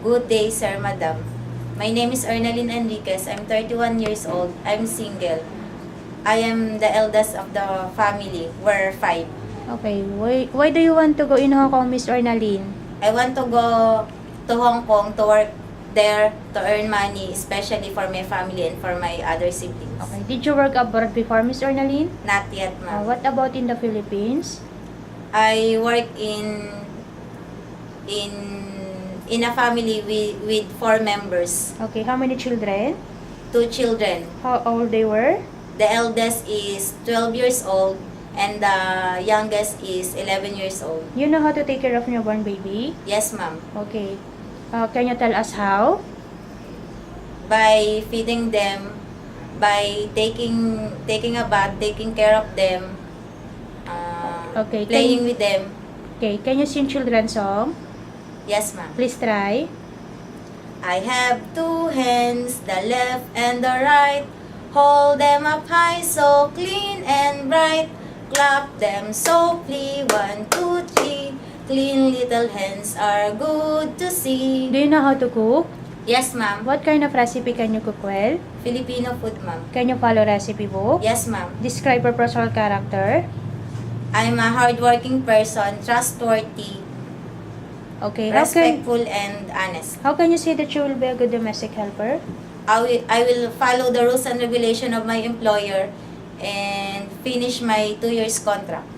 Good day, sir, madam. My name is Ernaline Enriquez. I'm 31 years old. I'm single. I am the eldest of the family. We're 5. Okay, why do you want to go in Hong Kong, Miss Ernaline? I want to go to Hong Kong to work there to earn money, especially for my family and for my other siblings. Okay, did you work abroad before, Miss Ernaline? Not yet, ma'am. What about in the Philippines? I work in a family with 4 members. Okay, how many children? 2 children. How old they were? The eldest is 12 years old and the youngest is 11 years old. You know how to take care of newborn baby? Yes, ma'am. Okay. Can you tell us how? By feeding them, by taking a bath, taking care of them, Okay, playing with them. Okay, can you sing children's song? Yes, ma'am. Please try. I have 2 hands, the left and the right. Hold them up high, so clean and bright. Clap them softly, 1, 2, 3. Clean little hands are good to see. Do you know how to cook? Yes, ma'am. What kind of recipe can you cook well? Filipino food, ma'am. Can you follow recipe book? Yes, ma'am. Describe your personal character. I'm a hardworking person, trustworthy, Okay, respectful, and honest. how can you say that you will be a good domestic helper? I will follow the rules and regulation of my employer and finish my 2 years contract.